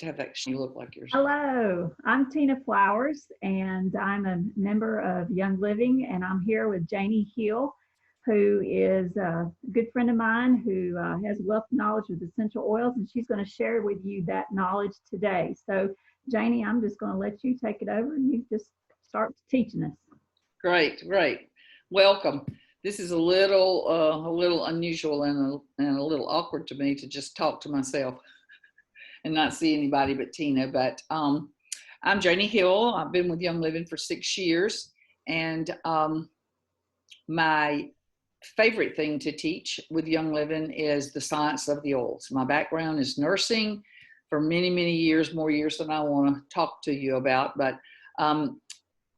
have that. You look like yours. Hello, I'm Tina Flowers, and I'm a member of Young Living, and I'm here with Janie Hill, who is a good friend of mine who has a wealth of knowledge with essential oils, and she's going to share with you that knowledge today. So, Janie, I'm just going to let you take it over, and you just start teaching us. Great, great. Welcome. This is a little unusual and a little awkward to me to just talk to myself and not see anybody but Tina. But I'm Janie Hill. I've been with Young Living for 6 years, and my favorite thing to teach with Young Living is the science of the oils. My background is nursing for many, many years, more years than I want to talk to you about, but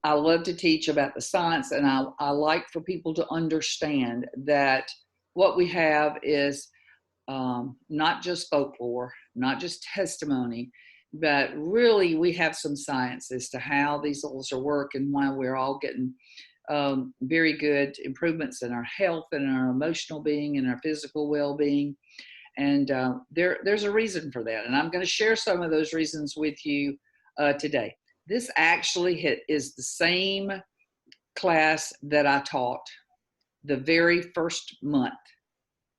I love to teach about the science, and I like for people to understand that what we have is not just folklore, not just testimony, but really we have some science as to how these oils are work and why we're all getting very good improvements in our health and our emotional being and our physical well-being. And there's a reason for that. And I'm going to share some of those reasons with you today. This actually is the same class that I taught the very first month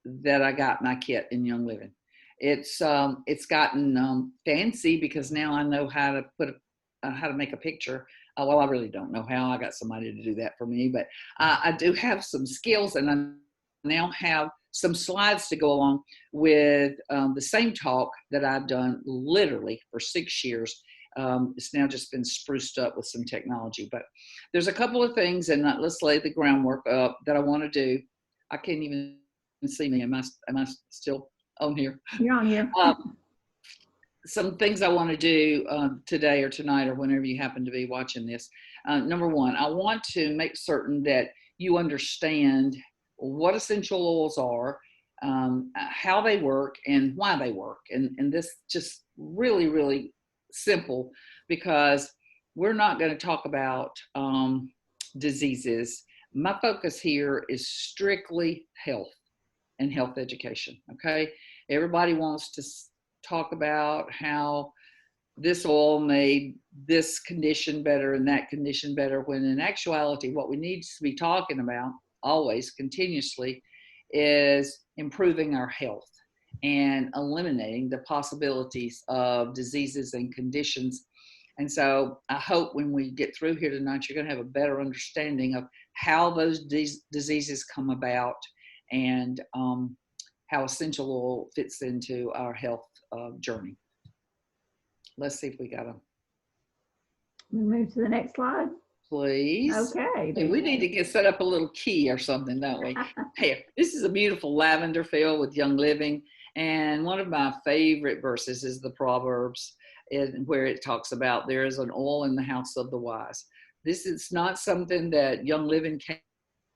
that I got my kit in Young Living. It's gotten fancy because now I know how to how to make a picture. Well, I really don't know how. I got somebody to do that for me, but I do have some skills, and I now have some slides to go along with the same talk that I've done literally for 6 years. It's now just been spruced up with some technology, but there's a couple of things, and let's lay the groundwork up that I want to do. I can't even see me. Am I still on here? You're on here. Some things I want to do today or tonight or whenever you happen to be watching this. Number one, I want to make certain that you understand what essential oils are, how they work, and why they work. And this just really, really simple, because we're not going to talk about diseases. My focus here is strictly health and health education. Okay. Everybody wants to talk about how this oil made this condition better and that condition better, when in actuality, what we need to be talking about always continuously is improving our health and eliminating the possibilities of diseases and conditions. And so I hope when we get through here tonight, you're going to have a better understanding of how those diseases come about and how essential oil fits into our health journey. Let's see if we got them. We move to the next slide. Please. Okay. Hey, we need to get set up a little key or something, don't we? Hey, this is a beautiful lavender field with Young Living. And one of my favorite verses is the Proverbs, where it talks about there is an oil in the house of the wise. This is not something that Young Living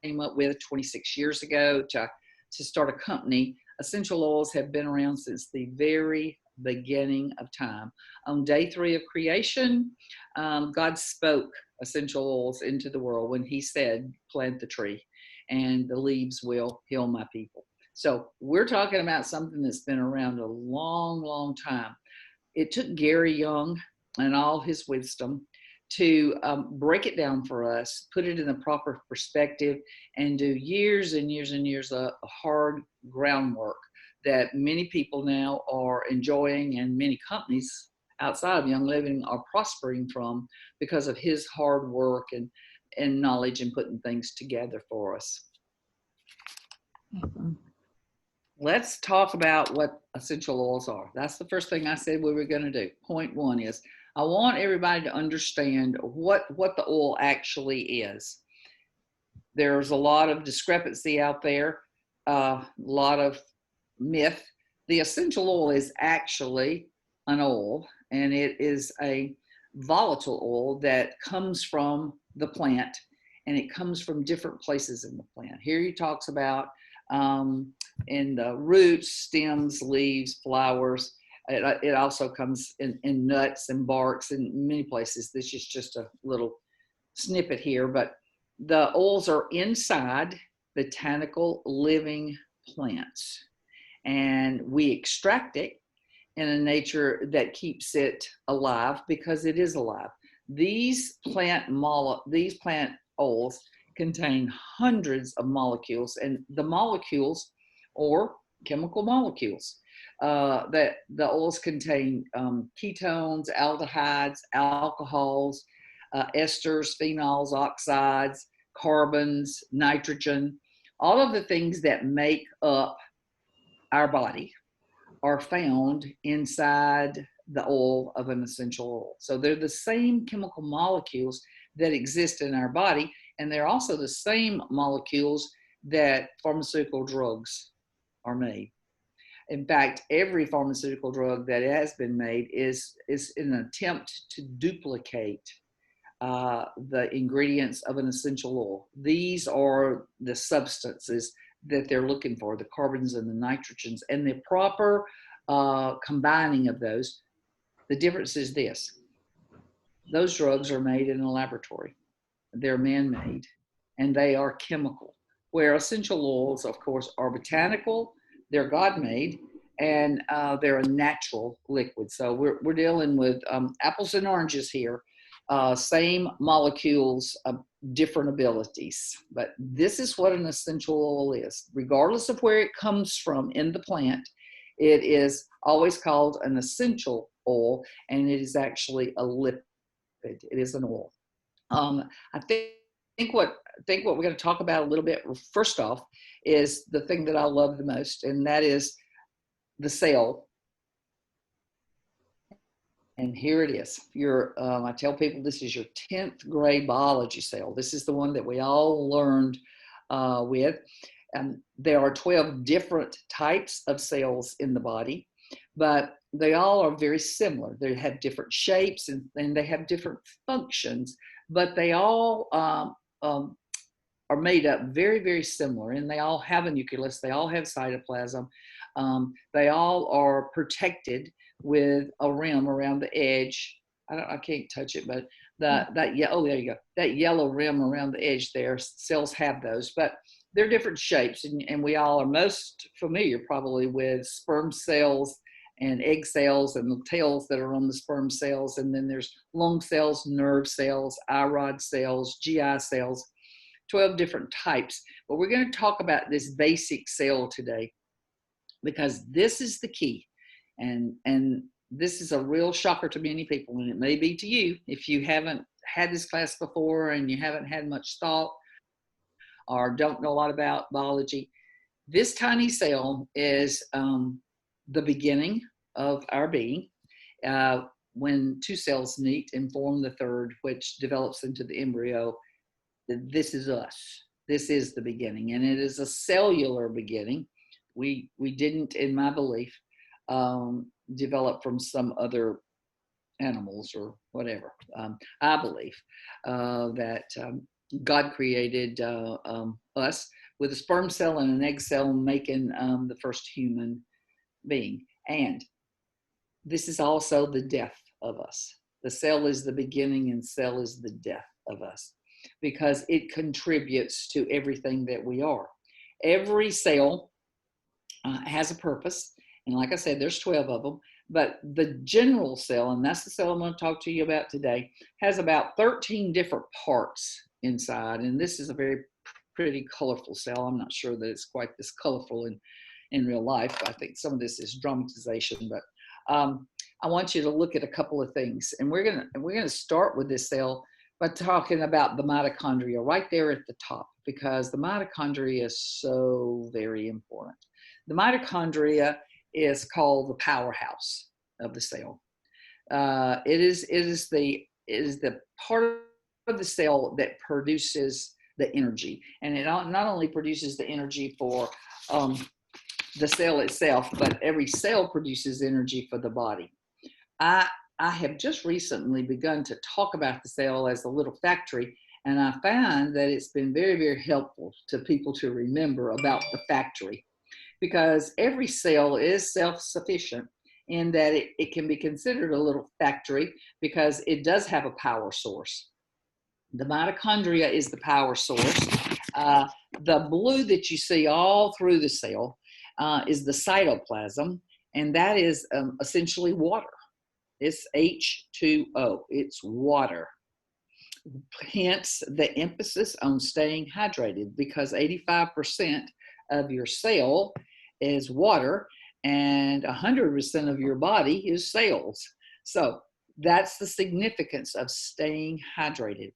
came up with 26 years ago to start a company. Essential oils have been around since the very beginning of time. On day 3 of creation, God spoke essential oils into the world when he said, plant the tree and the leaves will heal my people. So we're talking about something that's been around a long, long time. It took Gary Young and all his wisdom to break it down for us, put it in the proper perspective, and do years and years and years of hard groundwork that many people now are enjoying, and many companies outside of Young Living are prospering from because of his hard work and knowledge and putting things together for us. Awesome. Let's talk about what essential oils are. That's the first thing I said we were going to do. Point 1 is I want everybody to understand what the oil actually is. There's a lot of discrepancy out there, a lot of myth. The essential oil is actually an oil, and it is a volatile oil that comes from the plant, and it comes from different places in the plant. Here he talks about in the roots, stems, leaves, flowers. It also comes in nuts and barks in many places. This is just a little snippet here, but the oils are inside botanical living plants, and we extract it in a nature that keeps it alive because it is alive. These plant oils contain hundreds of molecules, and the molecules, or chemical molecules, that the oils contain ketones, aldehydes, alcohols, esters, phenols, oxides, carbons, nitrogen. All of the things that make up our body are found inside the oil of an essential oil. So they're the same chemical molecules that exist in our body, and they're also the same molecules that pharmaceutical drugs are made. In fact, every pharmaceutical drug that has been made is an attempt to duplicate the ingredients of an essential oil. These are the substances that they're looking for, the carbons and the nitrogens, and the proper combining of those. The difference is this: those drugs are made in a laboratory. They're man-made, and they are chemical. Where essential oils, of course, are botanical, they're God-made, and they're a natural liquid. So we're dealing with apples and oranges here. Same molecules, different abilities. But this is what an essential oil is. Regardless of where it comes from in the plant, it is always called an essential oil, and it is actually a lipid. It is an oil. I think what we're going to talk about a little bit first off is the thing that I love the most, and that is the cell. And here it is. I tell people this is your 10th grade biology cell. This is the one that we all learned with. There are 12 different types of cells in the body, but they all are very similar. They have different shapes and they have different functions, but they all are made up very, very similar, and they all have a nucleus. They all have cytoplasm. They all are protected with a rim around the edge. I can't touch it, but there you go. That yellow rim around the edge there, cells have those, but they're different shapes, and we all are most familiar probably with sperm cells and egg cells and the tails that are on the sperm cells, and then there's lung cells, nerve cells, eye rod cells, GI cells, 12 different types. But we're going to talk about this basic cell today because this is the key. And this is a real shocker to many people, and it may be to you if you haven't had this class before and you haven't had much thought or don't know a lot about biology. This tiny cell is the beginning of our being. When two cells meet and form the third, which develops into the embryo, this is us. This is the beginning, and it is a cellular beginning. We didn't, in my belief, develop from some other animals or whatever. I believe that God created us with a sperm cell and an egg cell, making the first human being. And this is also the death of us. The cell is the beginning and cell is the death of us because it contributes to everything that we are. Every cell has a purpose. And like I said, there's 12 of them, but the general cell, and that's the cell I'm going to talk to you about today, has about 13 different parts inside. And this is a very pretty colorful cell. I'm not sure that it's quite this colorful in real life. I think some of this is dramatization, but I want you to look at a couple of things. And we're going to start with this cell by talking about the mitochondria right there at the top, because the mitochondria is so very important. The mitochondria is called the powerhouse of the cell. It is the part of the cell that produces the energy, and it not only produces the energy for the cell itself, but every cell produces energy for the body. I have just recently begun to talk about the cell as a little factory, and I find that it's been very, very helpful to people to remember about the factory, because every cell is self-sufficient in that it can be considered a little factory because it does have a power source. The mitochondria is the power source. The blue that you see all through the cell is the cytoplasm, and that is essentially water. It's H2O. It's water. Hence the emphasis on staying hydrated, because 85% of your cell is water and 100% of your body is cells. So that's the significance of staying hydrated.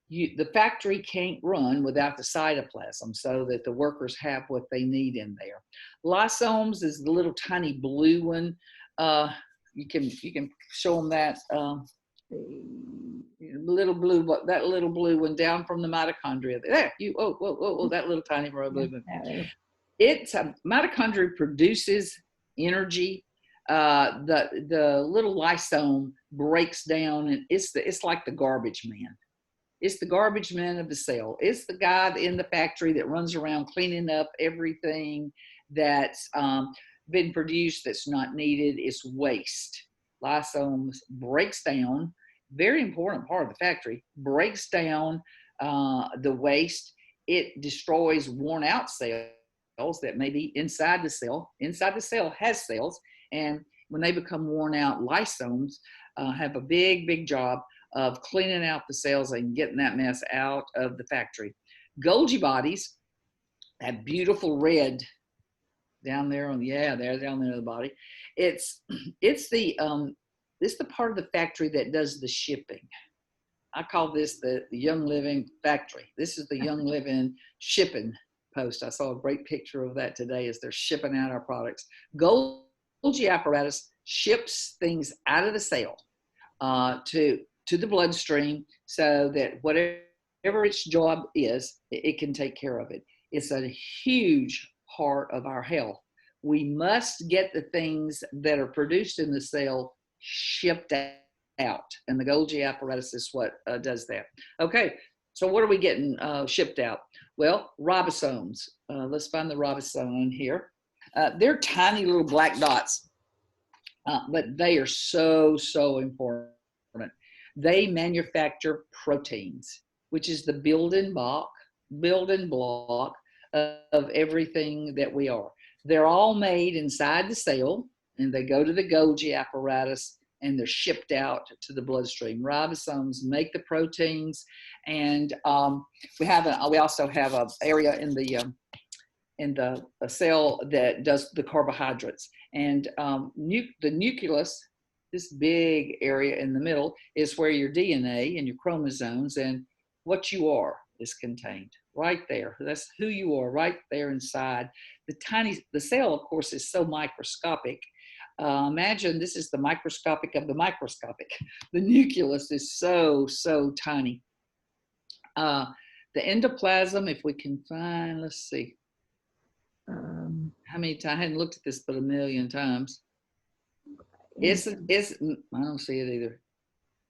The factory can't run without the cytoplasm, so that the workers have what they need in there. Lysomes is the little tiny blue one. You can show them that little blue, that little blue one down from the mitochondria. There, that little tiny blue one. It's mitochondria produces energy. The little lysome breaks down, and it's like the garbage man. It's the garbage man of the cell. It's the guy in the factory that runs around cleaning up everything that's been produced that's not needed. It's waste. Lysomes breaks down, very important part of the factory, breaks down the waste. It destroys worn out cells that may be inside the cell. Inside the cell has cells, and when they become worn out, lysomes have a big job of cleaning out the cells and getting that mess out of the factory. Golgi bodies, that beautiful red down there on, they're down there in the body. It's the part of the factory that does the shipping. I call this the Young Living factory. This is the Young Living shipping post. I saw a great picture of that today as they're shipping out our products. Golgi apparatus ships things out of the cell to the bloodstream, so that whatever its job is, it can take care of it. It's a huge part of our health. We must get the things that are produced in the cell shipped out, and the Golgi apparatus is what does that. Okay, so what are we getting shipped out? Well, ribosomes. Let's find the ribosome here. They're tiny little black dots, but they are so important. They manufacture proteins, which is the building block of everything that we are. They're all made inside the cell, and they go to the Golgi apparatus, and they're shipped out to the bloodstream. Ribosomes make the proteins, and we also have an area in the cell that does the carbohydrates. And the nucleus, this big area in the middle, is where your DNA and your chromosomes and what you are is contained right there. That's who you are right there inside. The cell, of course, is so microscopic. Imagine this is the microscopic of the microscopic. The nucleus is so tiny. The endoplasm, if we can find, let's see. How many times? I hadn't looked at this but a million times. I don't see it either.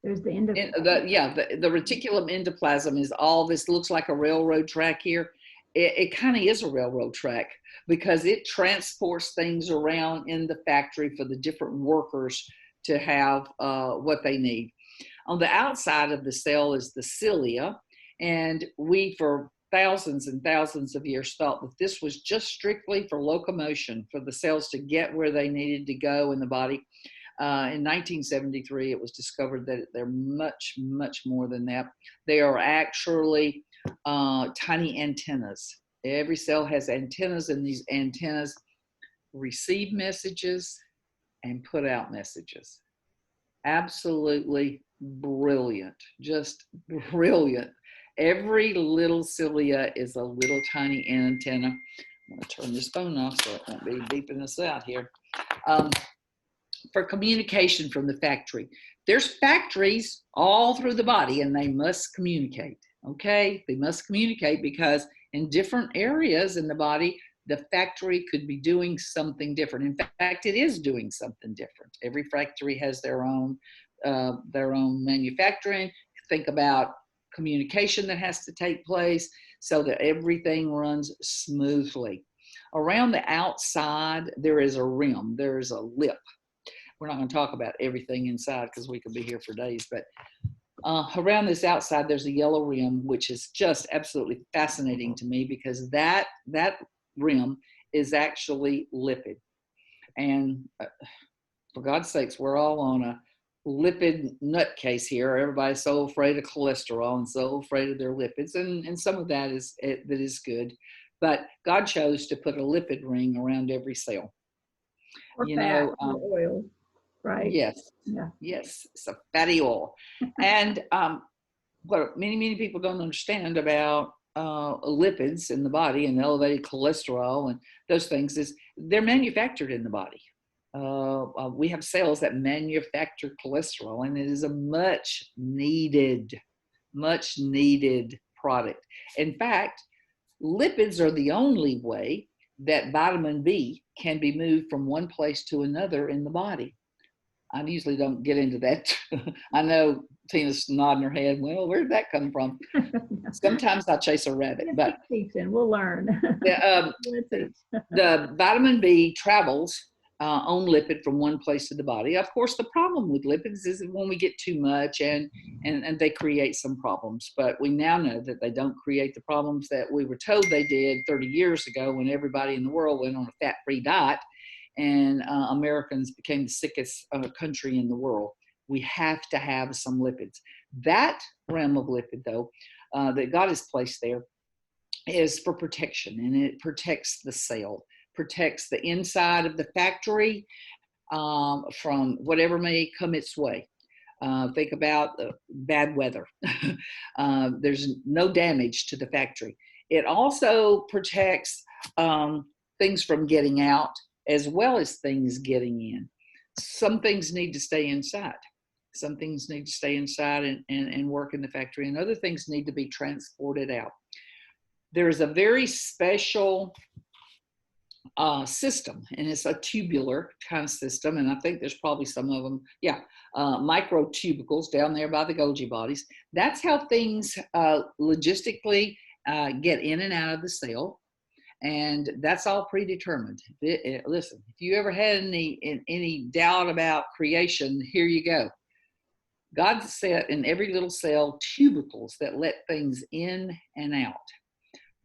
There's the endoplasm. The reticulum endoplasm is all this, looks like a railroad track here. It kind of is a railroad track, because it transports things around in the factory for the different workers to have what they need. On the outside of the cell is the cilia, and we, for thousands and thousands of years, thought that this was just strictly for locomotion, for the cells to get where they needed to go in the body. In 1973, it was discovered that they're much more than that. They are actually tiny antennas. Every cell has antennas, and these antennas receive messages and put out messages. Absolutely brilliant, just brilliant. Every little cilia is a little tiny antenna. I'm going to turn this phone off so it won't be beeping us out here. For communication from the factory. There's factories all through the body, and they must communicate, okay? They must communicate, because in different areas in the body, the factory could be doing something different. In fact, it is doing something different. Every factory has their own manufacturing. Think about communication that has to take place so that everything runs smoothly. Around the outside, there is a rim, there is a lip. We're not going to talk about everything inside because we could be here for days, but around this outside, there's a yellow rim, which is just absolutely fascinating to me, because that rim is actually lipid. And for God's sakes, we're all on a lipid nutcase here. Everybody's so afraid of cholesterol and so afraid of their lipids, and some of that is good. But God chose to put a lipid ring around every cell. Or fat or oil, right? Yes, Yeah. yes, it's a fatty oil. And what many people don't understand about lipids in the body and elevated cholesterol and those things is they're manufactured in the body. We have cells that manufacture cholesterol, and it is a much needed product. In fact, lipids are the only way that vitamin B can be moved from one place to another in the body. I usually don't get into that. I know Tina's nodding her head. Well, where did that come from? Sometimes I chase a rabbit, but teaching, we'll learn. The vitamin B travels on lipid from one place to the body. Of course, the problem with lipids is when we get too much and they create some problems. But we now know that they don't create the problems that we were told they did 30 years ago when everybody in the world went on a fat-free diet and Americans became the sickest country in the world. We have to have some lipids. That realm of lipid, though, that God has placed there is for protection, and it protects the cell, protects the inside of the factory from whatever may come its way. Think about bad weather. There's no damage to the factory. It also protects things from getting out as well as things getting in. Some things need to stay inside. Some things need to stay inside and work in the factory, and other things need to be transported out. There's a very special system, and it's a tubular kind of system, and I think there's probably some of them, microtubicles down there by the Golgi bodies. That's how things logistically get in and out of the cell, and that's all predetermined. Listen, if you ever had any doubt about creation, here you go. God set in every little cell tubercles that let things in and out.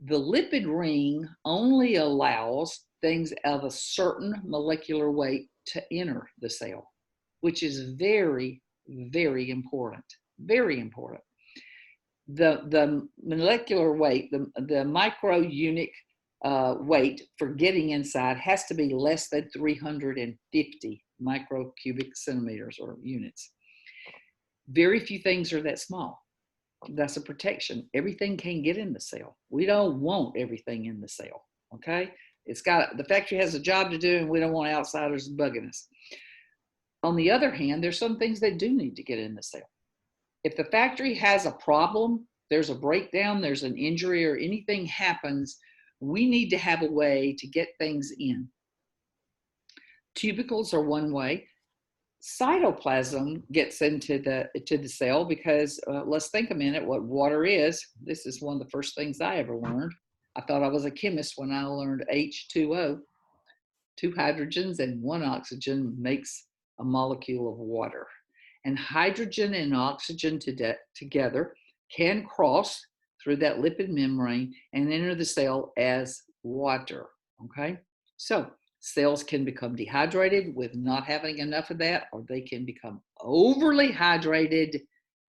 The lipid ring only allows things of a certain molecular weight to enter the cell, which is very, very important. Very important. The molecular weight, the micro unit weight for getting inside has to be less than 350 microcubic centimeters or units. Very few things are that small. That's a protection. Everything can get in the cell. We don't want everything in the cell, okay? The factory has a job to do, and we don't want outsiders bugging us. On the other hand, there's some things that do need to get in the cell. If the factory has a problem, there's a breakdown, there's an injury, or anything happens, we need to have a way to get things in. Tubercles are one way. Cytoplasm gets into the cell because let's think a minute what water is. This is one of the first things I ever learned. I thought I was a chemist when I learned H2O. 2 hydrogens and 1 oxygen makes a molecule of water. And hydrogen and oxygen together can cross through that lipid membrane and enter the cell as water, okay? So cells can become dehydrated with not having enough of that, or they can become overly hydrated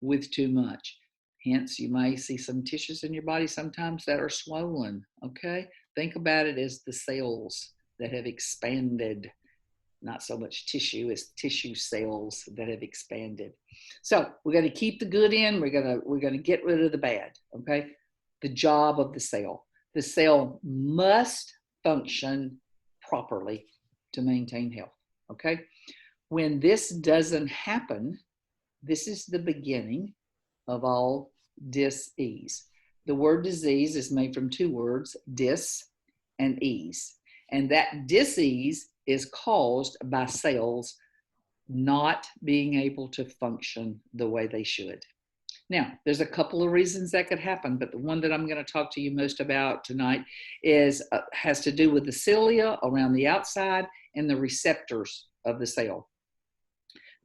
with too much. Hence, you may see some tissues in your body sometimes that are swollen, okay? Think about it as the cells that have expanded, not so much tissue as tissue cells that have expanded. So we're going to keep the good in, we're going to get rid of the bad, okay? The job of the cell. The cell must function properly to maintain health, okay? When this doesn't happen, this is the beginning of all dis-ease. The word disease is made from 2 words, dis and ease. And that dis-ease is caused by cells not being able to function the way they should. Now, there's a couple of reasons that could happen, but the one that I'm going to talk to you most about tonight has to do with the cilia around the outside and the receptors of the cell.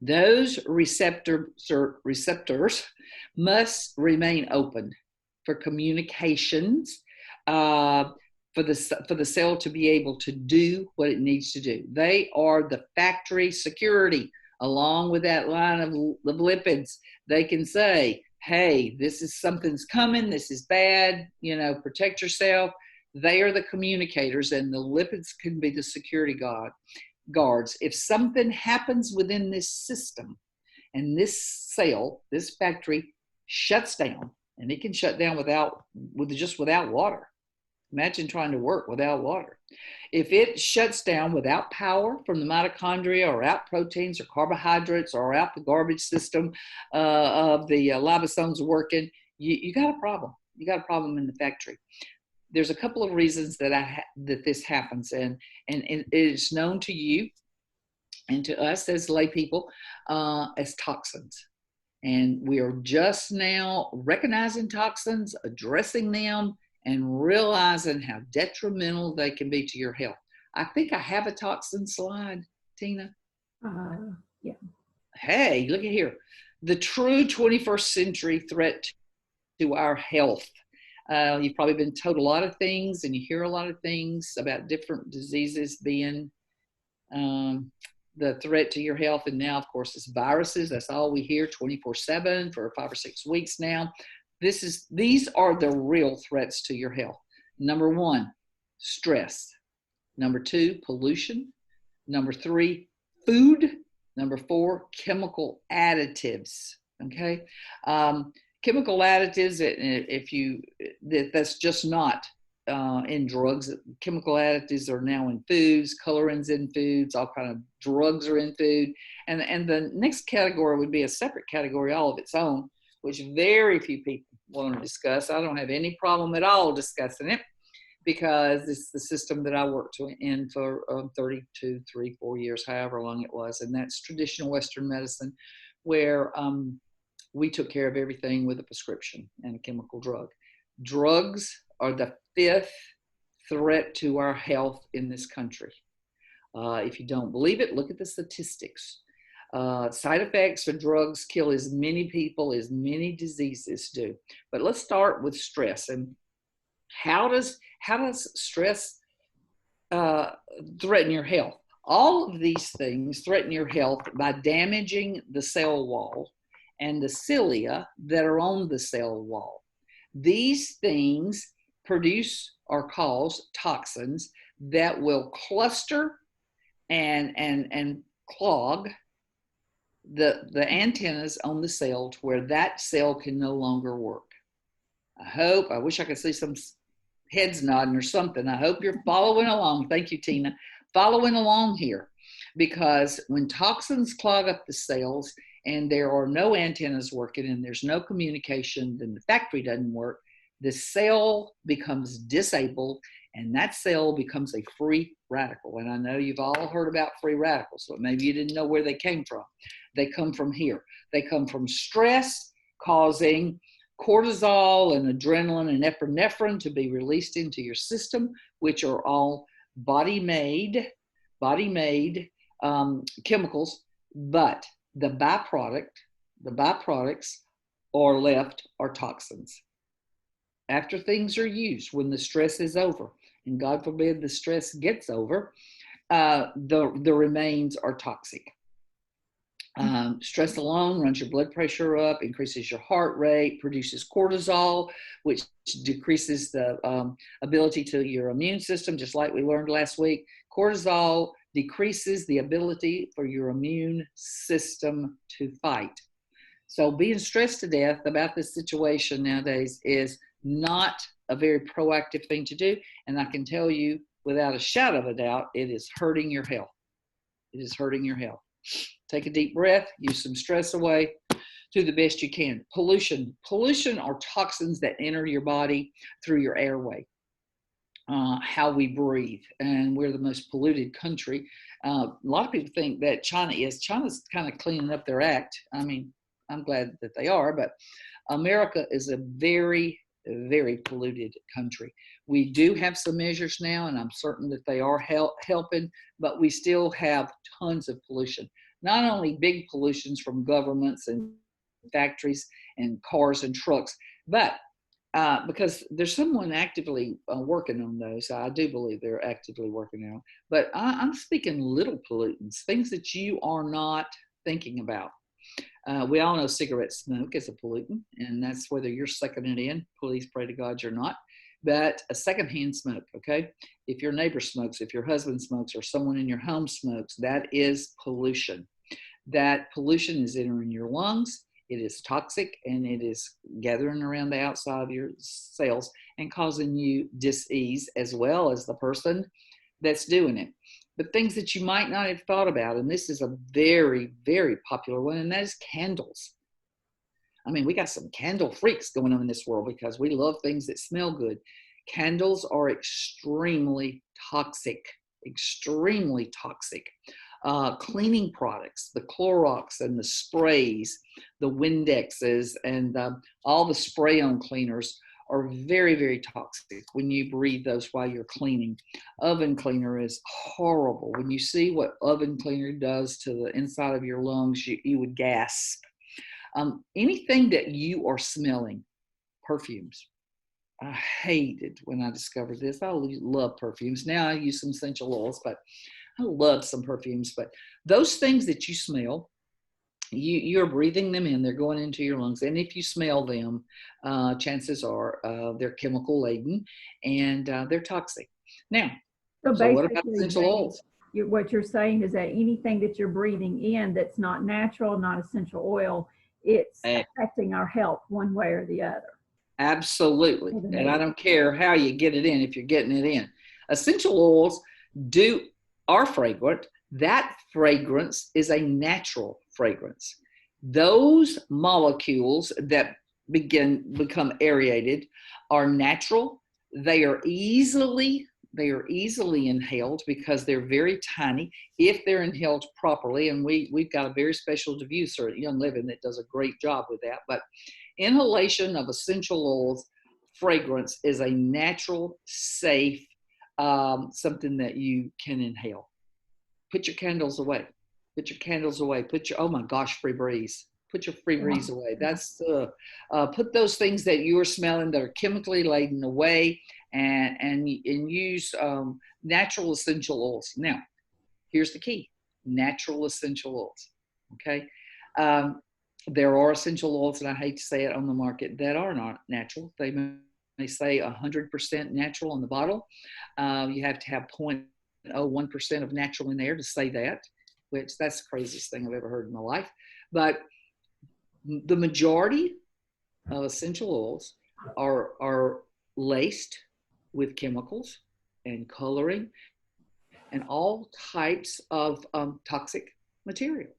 Those receptors must remain open for communications, for the cell to be able to do what it needs to do. They are the factory security. Along with that line of lipids, they can say, hey, this is something's coming, this is bad, protect yourself. They are the communicators, and the lipids can be the security guards. If something happens within this system and this cell, this factory shuts down, and it can shut down without water. Imagine trying to work without water. If it shuts down without power from the mitochondria, or out proteins or carbohydrates, or out the garbage system of the liposomes working, you got a problem. You got a problem in the factory. There's a couple of reasons that this happens, and it is known to you and to us as lay people as toxins. And we are just now recognizing toxins, addressing them, and realizing how detrimental they can be to your health. I think I have a toxin slide, Tina. Yeah. Hey, look at here. The true 21st century threat to our health. You've probably been told a lot of things, and you hear a lot of things about different diseases being the threat to your health. And now, of course, it's viruses. That's all we hear 24/7 for 5 or 6 weeks now. These are the real threats to your health. Number 1, stress. Number 2, pollution. Number 3, food. Number 4, chemical additives. Okay, chemical additives. That's just not in drugs. Chemical additives are now in foods, colorants in foods, all kind of drugs are in food, and the next category would be a separate category all of its own, which very few people want to discuss. I don't have any problem at all discussing it, because it's the system that I worked in for 32, 3, 4 years, however long it was. And that's traditional Western medicine, where we took care of everything with a prescription and a chemical drug. Drugs are the 5th threat to our health in this country. If you don't believe it, look at the statistics. Side effects of drugs kill as many people as many diseases do. But let's start with stress. And how does stress threaten your health? All of these things threaten your health by damaging the cell wall and the cilia that are on the cell wall. These things produce or cause toxins that will cluster and clog the antennas on the cell to where that cell can no longer work. I wish I could see some heads nodding or something. I hope you're following along. Thank you, Tina. Following along here, because when toxins clog up the cells and there are no antennas working and there's no communication, then the factory doesn't work. The cell becomes disabled, and that cell becomes a free radical. And I know you've all heard about free radicals, but maybe you didn't know where they came from. They come from here. They come from stress causing cortisol and adrenaline and epinephrine to be released into your system, which are all body-made chemicals, but the byproducts are left are toxins. After things are used, when the stress is over, and God forbid the stress gets over, the remains are toxic. Stress alone runs your blood pressure up, increases your heart rate, produces cortisol, which decreases the ability to your immune system, just like we learned last week. Cortisol decreases the ability for your immune system to fight. So being stressed to death about this situation nowadays is not a very proactive thing to do. And I can tell you without a shadow of a doubt, it is hurting your health. It is hurting your health. Take a deep breath, use some stress away, do the best you can. Pollution are toxins that enter your body through your airway, how we breathe, and we're the most polluted country. A lot of people think that China's kind of cleaning up their act. I mean, I'm glad that they are, but America is a very, very polluted country. We do have some measures now, and I'm certain that they are helping, but we still have tons of pollution. Not only big pollutions from governments and factories and cars and trucks, but because there's someone actively working on those. I do believe they're actively working on, but I'm speaking little pollutants, things that you are not thinking about. We all know cigarette smoke is a pollutant, and that's whether you're sucking it in. Please pray to God you're not. But a secondhand smoke, okay? If your neighbor smokes, if your husband smokes, or someone in your home smokes, that is pollution. That pollution is entering your lungs. It is toxic, and it is gathering around the outside of your cells and causing you dis-ease, as well as the person that's doing it. But things that you might not have thought about, and this is a very, very popular one, and that is candles. I mean, we got some candle freaks going on in this world because we love things that smell good. Candles are extremely toxic, extremely toxic. Cleaning products, the Clorox and the sprays, the Windexes, and all the spray-on cleaners are very, very toxic when you breathe those while you're cleaning. Oven cleaner is horrible. When you see what oven cleaner does to the inside of your lungs, you would gasp. Anything that you are smelling, perfumes. I hated when I discovered this. I love perfumes. Now I use some essential oils, but I love some perfumes. But those things that you smell, you're breathing them in. They're going into your lungs. And if you smell them, chances are they're chemical laden, and they're toxic. Now, so what about essential oils? What you're saying is that anything that you're breathing in that's not natural, not essential oil, it's affecting our health one way or the other. Absolutely. And I don't care how you get it in if you're getting it in. Essential oils are fragrant. That fragrance is a natural fragrance. Those molecules that become aerated are natural. They are easily inhaled because they're very tiny if they're inhaled properly. And we've got a very special diffuser at Young Living that does a great job with that. But inhalation of essential oils fragrance is a natural, safe, something that you can inhale. Put your candles away. Put your candles away. Oh my gosh, free breeze. Put your free breeze away. That's put those things that you are smelling that are chemically laden away, and use natural essential oils. Now, here's the key: natural essential oils. Okay, there are essential oils, and I hate to say it, on the market that are not natural. They may say 100% natural on the bottle. You have to have 0.01% of natural in there to say that, which that's the craziest thing I've ever heard in my life. But the majority of essential oils are laced with chemicals and coloring and all types of toxic material.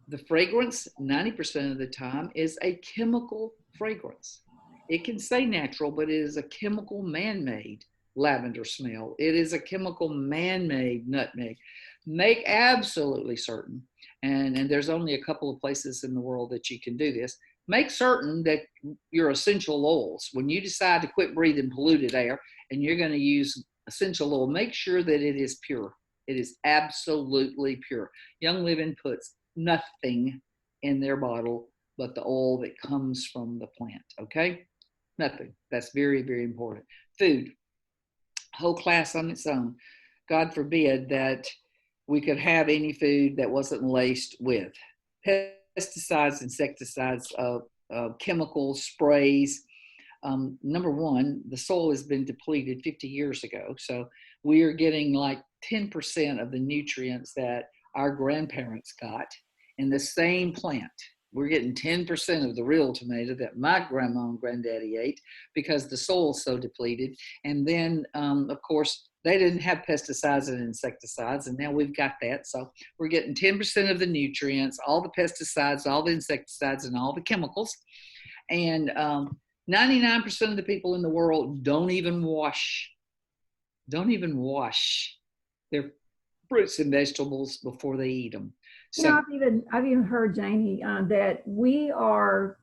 The fragrance, 90% of the time, is a chemical fragrance. It can say natural, but it is a chemical man-made lavender smell. It is a chemical man-made nutmeg. Make absolutely certain, and there's only a couple of places in the world that you can do this, make certain that your essential oils, when you decide to quit breathing polluted air and you're going to use essential oil, make sure that it is pure. It is absolutely pure. Young Living puts nothing in their bottle but the oil that comes from the plant, okay? Nothing. That's very, very important. Food, whole class on its own. God forbid that we could have any food that wasn't laced with pesticides, insecticides, chemicals, sprays. Number one, the soil has been depleted 50 years ago. So we are getting like 10% of the nutrients that our grandparents got in the same plant. We're getting 10% of the real tomato that my grandma and granddaddy ate because the soil's so depleted. And then, of course, they didn't have pesticides and insecticides, and now we've got that. So we're getting 10% of the nutrients, all the pesticides, all the insecticides, and all the chemicals. And 99% of the people in the world don't even wash their fruits and vegetables before they eat them. So, I've even heard, Janie, that we are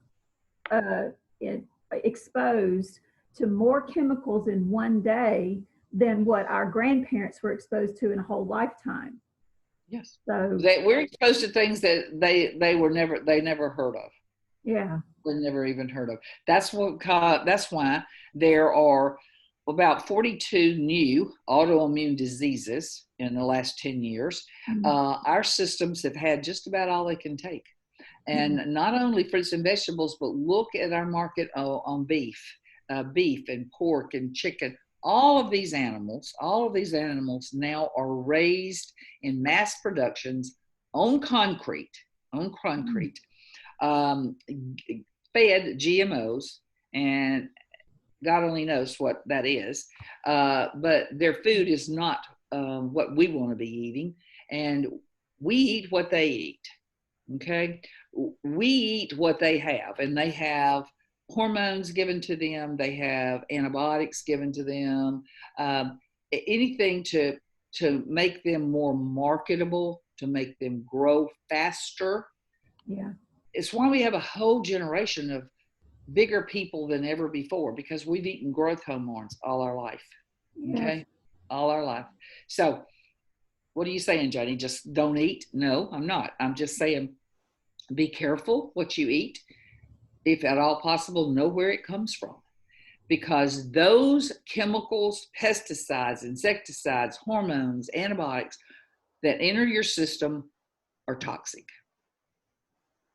exposed to more chemicals in one day than what our grandparents were exposed to in a whole lifetime. Yes. So we're exposed to things that they never heard of. Yeah. never even heard of. That's why there are about 42 new autoimmune diseases in the last 10 years. Mm. Our systems have had just about all they can take. Yeah. And not only fruits and vegetables, but look at our market on beef and pork and chicken. All of these animals now are raised in mass productions on concrete, on Mm. concrete, um, fed GMOs, and God only knows what that is. But their food is not what we want to be eating, and we eat what they eat. Okay, we eat what they have, and they have hormones given to them. They have antibiotics given to them. Um, Anything to make them more marketable, to make them grow faster. Yeah. It's why we have a whole generation of bigger people than ever before, because we've eaten growth hormones all our life. Yes. Okay, all our life. So, what are you saying, Johnny? Just don't eat? No, I'm not. I'm just saying be careful what you eat. If at all possible, know where it comes from, because those chemicals, pesticides, insecticides, hormones, antibiotics that enter your system are toxic.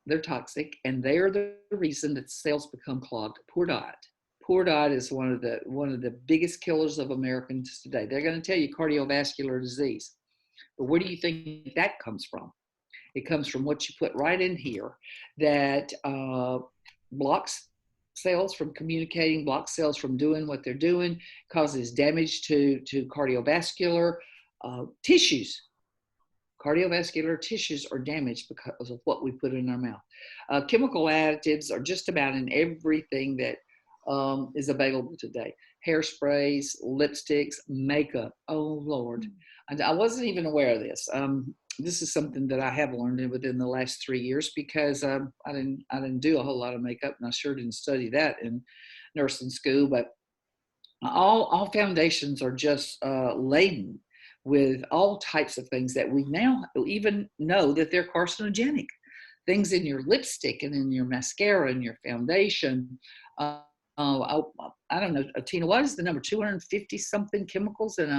They're toxic, and they are the reason that cells become clogged. Poor diet. Poor diet is one of the biggest killers of Americans today. They're going to tell you cardiovascular disease, but where do you think that comes from? It comes from what you put right in here that blocks cells from communicating, blocks cells from doing what they're doing, causes damage to cardiovascular tissues. Cardiovascular tissues are damaged because of what we put in our mouth. Chemical additives are just about in everything that is available today. Hairsprays, lipsticks, makeup. Oh, Lord. I wasn't even aware of this. This is something that I have learned within the last 3 years, because I didn't do a whole lot of makeup, and I sure didn't study that in nursing school. But all foundations are just laden with all types of things that we now even know that they're carcinogenic. Things in your lipstick and in your mascara and your foundation. I don't know, Tina, what is the number? 250 something chemicals in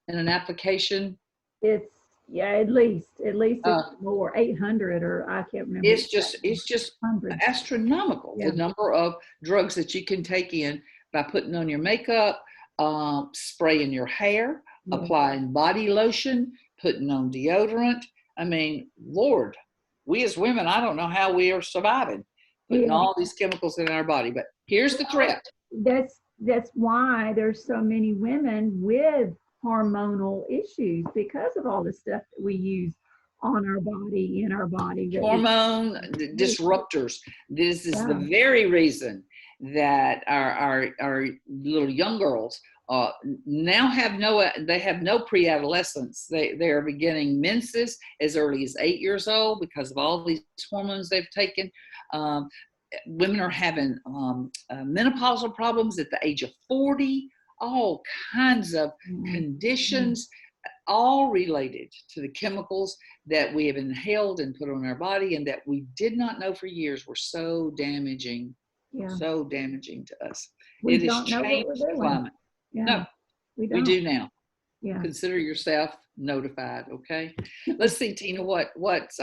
an application. It's, yeah, at least it's Uh, more, 800, or I can't remember exactly. it's just Hundreds. astronomical, the Yeah. number of drugs that you can take in by putting on your makeup, spraying your hair, Yeah. applying body lotion, putting on deodorant. I mean, Lord, we as women, I don't know how we are surviving putting Yeah. all these chemicals in our body. But here's the Well, threat. that's why there's so many women with hormonal issues, because of all the stuff that we use on our body, in our body, that we Hormone use. disruptors. This is the Yeah. very reason that our little young girls now have no pre-adolescence. They are beginning menses as early as 8 years old because of all these hormones they've taken. Um, Women are having menopausal problems at the age of 40. All kinds of Mhm. conditions, all related to the chemicals that we have inhaled and put on our body, and that we did not know for years were Yeah. so damaging to us. We It has don't know what we're changed the doing. climate. Yeah. No, We we don't. do now. Yeah. Consider yourself notified. Okay. Let's see, Tina, what's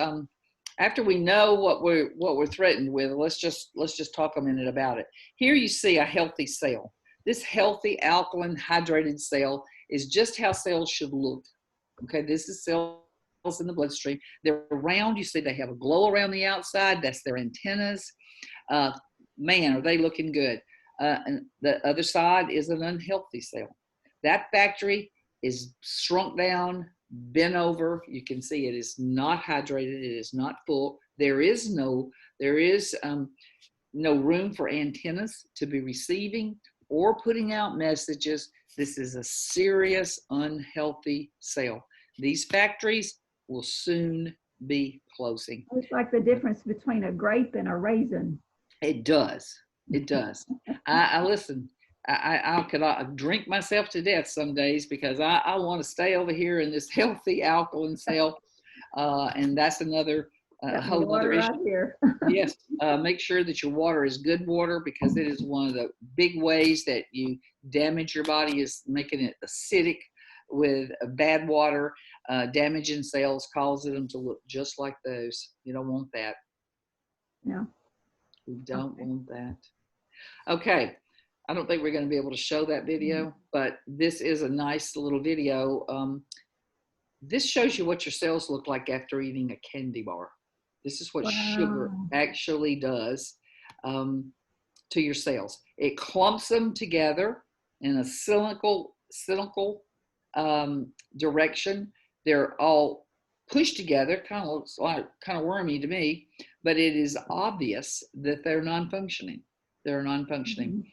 after we know what we're threatened with, let's just talk a minute about it. Here you see a healthy cell. This healthy alkaline hydrated cell is just how cells should look. Okay, this is cells in the bloodstream. They're round. You see they have a glow around the outside. That's their antennas. Uh, Man, are they looking good. And the other side is an unhealthy cell. That factory is shrunk down, bent over. You can see it is not hydrated. It is not full. There is no room for antennas to be receiving or putting out messages. This is a serious unhealthy cell. These factories will soon be closing. It's like the difference between a grape and a raisin. It does. It does. I listen. I could drink myself to death some days because I want to stay over here in this healthy alkaline cell, and that's another a Got my whole other water issue. right here. Yes, make sure that your water is good water, because it is one of the big ways that you damage your body, is making it acidic with bad water, damaging cells, causing them to look just like those. You don't want that. No. You don't Okay. want that. Okay, I don't think we're going to be able to show that video, but this is a nice little video. This shows you what your cells look like after eating a candy bar. This is what sugar Wow. actually does to your cells. It clumps them together in a cylindrical direction. They're all pushed together, kind of looks like kind of wormy to me, but it is obvious that they're non-functioning. They're non-functioning. Mm-hmm.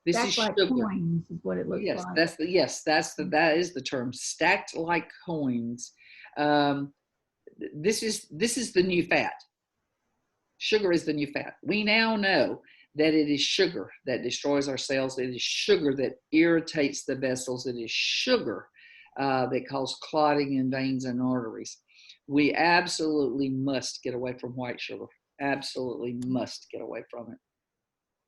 This is Stacked like sugar. coins is what it looks Yes, like. that is the term. Stacked like coins. Um, this is the new fat. Sugar is the new fat. We now know that it is sugar that destroys our cells. It is sugar that irritates the vessels. It is sugar that causes clotting in veins and arteries. We absolutely must get away from white sugar. Absolutely must get away from it.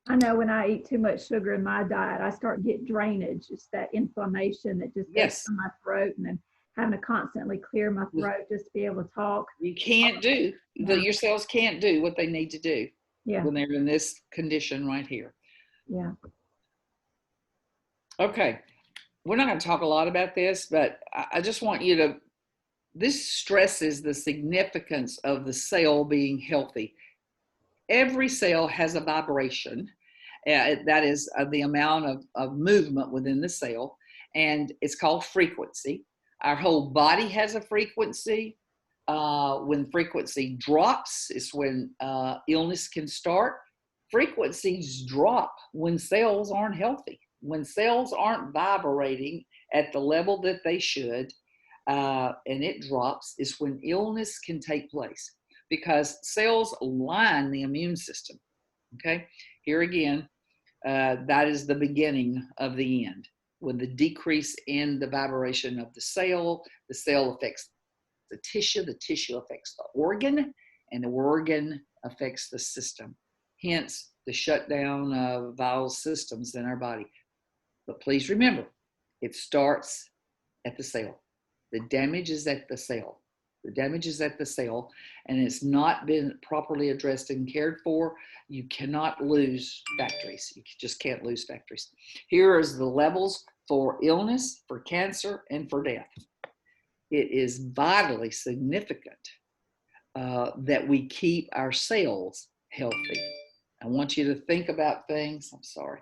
I know when I eat too much sugar in my diet, I start getting drainage. It's that inflammation that just goes Yes. to my throat, and then having to constantly clear my throat just to be able to talk. You can't do, your cells can't do what they need to do when they're in this condition right here. Yeah. Okay. We're not going to talk a lot about this, but I just want you to, this stresses the significance of the cell being healthy. Every cell has a vibration. That is the amount of movement within the cell, and it's called frequency. Our whole body has a frequency. When frequency drops is when illness can start. Frequencies drop when cells aren't healthy. When cells aren't vibrating at the level that they should, and it drops, is when illness can take place, because cells line the immune system. Okay, here again, that is the beginning of the end. When the decrease in the vibration of the cell affects the tissue affects the organ, and the organ affects the system. Hence, the shutdown of vital systems in our body. But please remember, it starts at the cell. The damage is at the cell. The damage is at the cell, and it's not been properly addressed and cared for. You cannot lose factories. You just can't lose factories. Here is the levels for illness, for cancer, and for death. It is vitally significant that we keep our cells healthy. I want you to think about things, I'm sorry,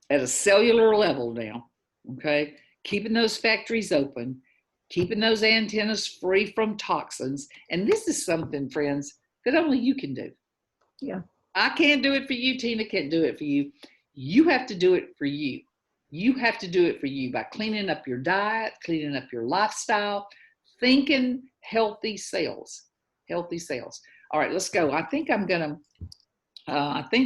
at a cellular level now, okay? Keeping those factories open, keeping those antennas free from toxins. And this is something, friends, that only you can do. Yeah. I can't do it for you. Tina can't do it for you. You have to do it for you. You have to do it for you by cleaning up your diet, cleaning up your lifestyle, thinking healthy cells, healthy cells. All right, let's go. I think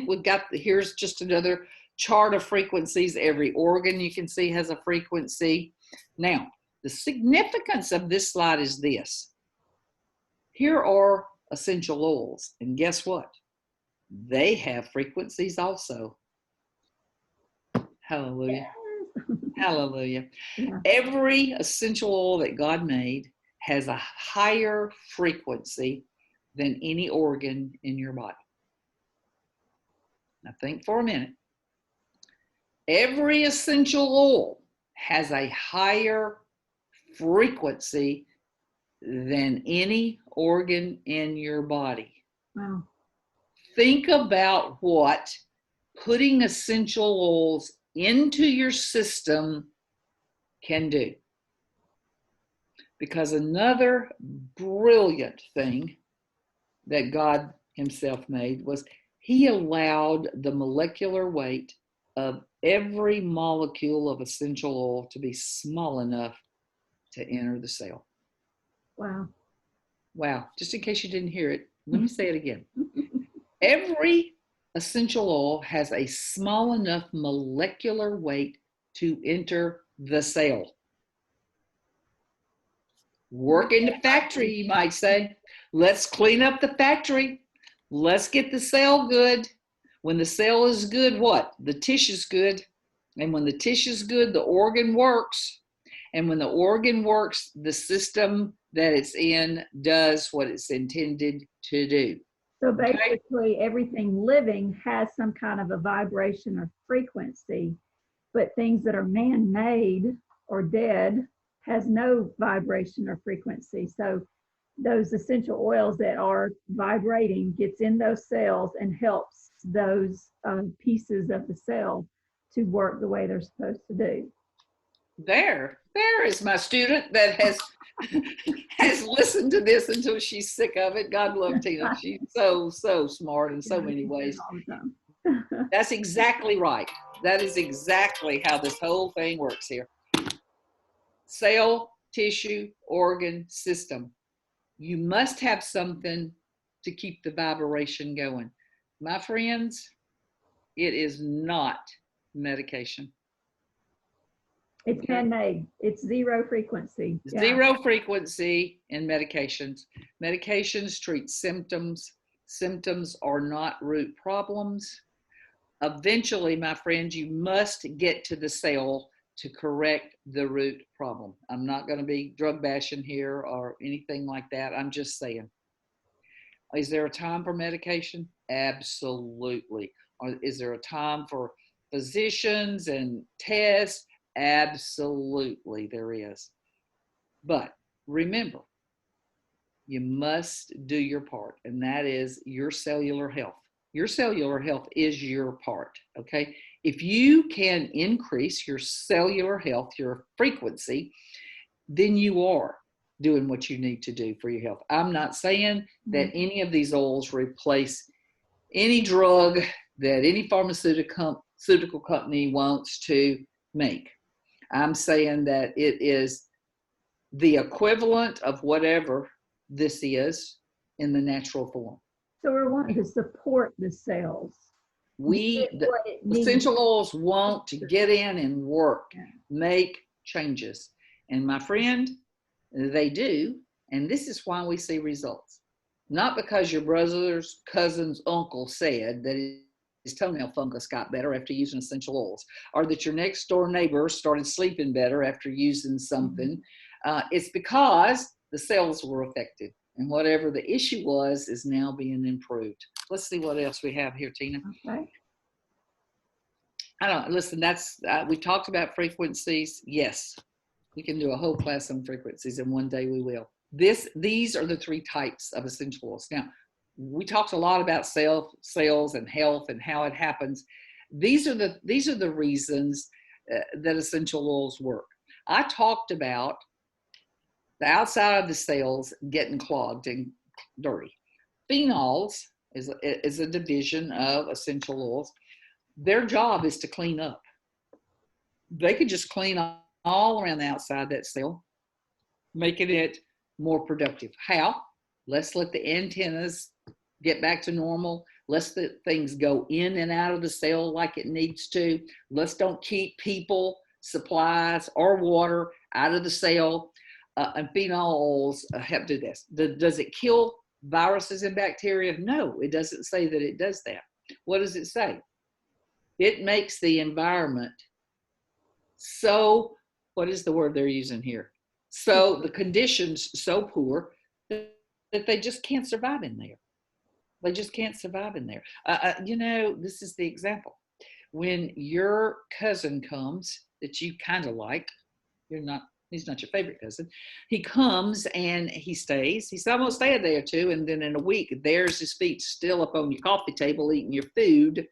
we've got, here's just another chart of frequencies. Every organ you can see has a frequency. Now, the significance of this slide is this. Here are essential oils, and guess what? They have frequencies also. Hallelujah. Yes. Hallelujah. Yeah. Every essential oil that God made has a higher frequency than any organ in your body. Now think for a minute. Every essential oil has a higher frequency than any organ in your body. Wow. Think about what putting essential oils into your system can do. Because another brilliant thing that God himself made was he allowed the molecular weight of every molecule of essential oil to be small enough to enter the cell. Wow. Wow. Just in case you didn't hear it, let me say it again. Every essential oil has a small enough molecular weight to enter the cell. Work in the factory, you might say. Let's clean up the factory. Let's get the cell good. When the cell is good, what? The tissue's good. And when the tissue's good, the organ works. And when the organ works, the system that it's in does what it's intended to do. So Okay? basically, everything living has some kind of a vibration or frequency, but things that are man-made or dead has no vibration or frequency. So those essential oils that are vibrating gets in those cells and helps those pieces of the cell to work the way they're supposed to do. There is my student that has listened to this until she's sick of it. God love Tina. She's so smart in so many ways. That's exactly right. That is exactly how this whole thing works here. Cell, tissue, organ, system. You must have something to keep the vibration going. My friends, it is not medication. It's man-made. It's zero frequency. Zero frequency in medications. Medications treat symptoms. Symptoms are not root problems. Eventually, my friends, you must get to the cell to correct the root problem. I'm not going to be drug bashing here or anything like that. I'm just saying. Is there a time for medication? Absolutely. Or is there a time for physicians and tests? Absolutely, there is. But remember, you must do your part, and that is your cellular health. Your cellular health is your part, okay? If you can increase your cellular health, your frequency, then you are doing what you need to do for your health. I'm not saying that any of these oils replace any drug that any pharmaceutical company wants to make. I'm saying that it is the equivalent of whatever this is in the natural form. So we're wanting to support the cells. The essential oils want to get in and work, make changes. And my friend, they do. And this is why we see results. Not because your brother's cousin's uncle said that his toenail fungus got better after using essential oils, or that your next door neighbor started sleeping better after using something. It's because the cells were affected, and whatever the issue was is now being improved. Let's see what else we have here, Tina. Okay. I don't listen. That's we talked about frequencies. Yes, we can do a whole class on frequencies, and one day we will. These are the three types of essential oils. Now, we talked a lot about cells and health and how it happens. These are the reasons that essential oils work. I talked about the outside of the cells getting clogged and dirty. Phenols is a division of essential oils. Their job is to clean up. They could just clean all around the outside of that cell, making it more productive. How? Let's let the antennas get back to normal. Let's let things go in and out of the cell like it needs to. Let's don't keep people, supplies, or water out of the cell. And phenols help do this. Does it kill viruses and bacteria? No, it doesn't say that it does that. What does it say? It makes the environment so, what is the word they're using here? So the conditions so poor that they just can't survive in there. They just can't survive in there. This is the example. When your cousin comes that you kind of like, he's not your favorite cousin. He comes and he stays. He's almost stay a day or two, and then in a week, there's his feet still up on your coffee table eating your food.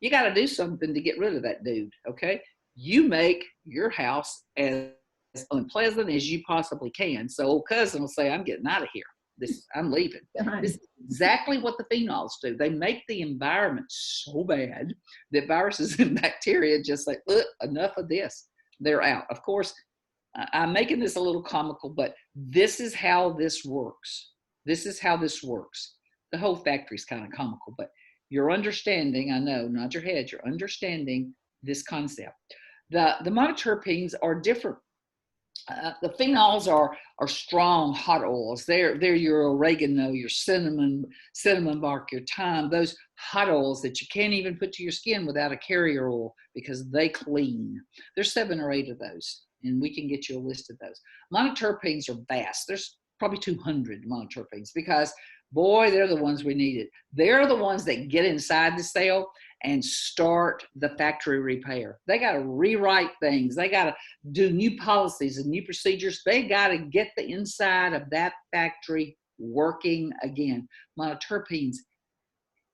You got to do something to get rid of that dude, okay? You make your house as unpleasant as you possibly can. So old cousin will say, I'm getting out of here. I'm leaving. This is exactly what the phenols do. They make the environment so bad that viruses and bacteria just say, enough of this. They're out. Of course, I'm making this a little comical, but this is how this works. This is how this works. The whole factory is kind of comical, but you're understanding, I know, nod your head, you're understanding this concept. The monoterpenes are different. The phenols are strong hot oils. They're your oregano, your cinnamon bark, your thyme. Those hot oils that you can't even put to your skin without a carrier oil because they clean. There's 7 or 8 of those, and we can get you a list of those. Monoterpenes are vast. There's probably 200 monoterpenes because boy, they're the ones we needed. They're the ones that get inside the cell and start the factory repair. They got to rewrite things. They got to do new policies and new procedures. They got to get the inside of that factory working again. Monoterpenes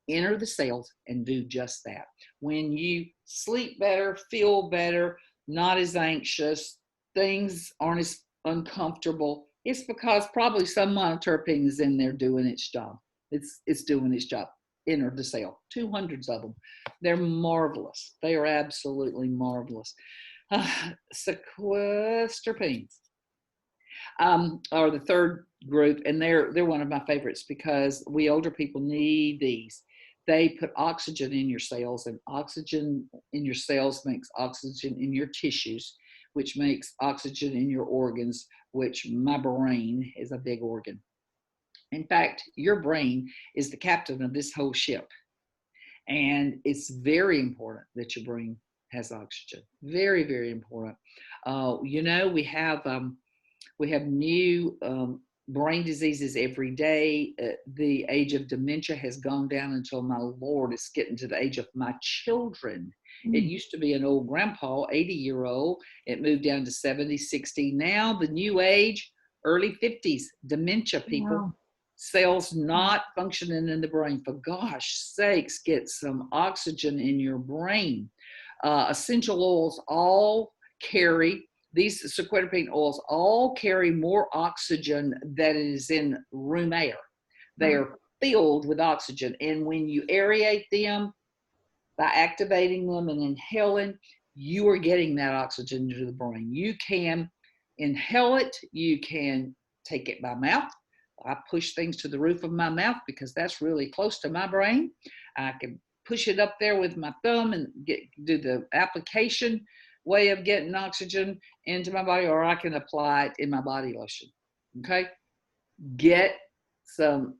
enter the cells and do just that. When you sleep better, feel better, not as anxious, things aren't as uncomfortable, it's because probably some monoterpene is in there doing its job. It's doing its job. Enter the cell. 200 of them. They're marvelous. They are absolutely marvelous. Sequesterpenes are the third group, and they're one of my favorites because we older people need these. They put oxygen in your cells, and oxygen in your cells makes oxygen in your tissues, which makes oxygen in your organs, which my brain is a big organ. In fact, your brain is the captain of this whole ship. And it's very important that your brain has oxygen. Very, very important. You know, we have new brain diseases every day. The age of dementia has gone down until, my Lord, it's getting to the age of my children. It used to be an old grandpa, 80-year-old. It moved down to 70, 60. Now the new age, early 50s, dementia people. Wow. Cells not functioning in the brain. For gosh sakes, get some oxygen in your brain. Essential oils all carry, these sequesterpene oils all carry more oxygen than is in room air. They are filled with oxygen. And when you aerate them, by activating them and inhaling, you are getting that oxygen to the brain. You can inhale it. You can take it by mouth. I push things to the roof of my mouth because that's really close to my brain. I can push it up there with my thumb and do the application way of getting oxygen into my body, or I can apply it in my body lotion. Okay? Get some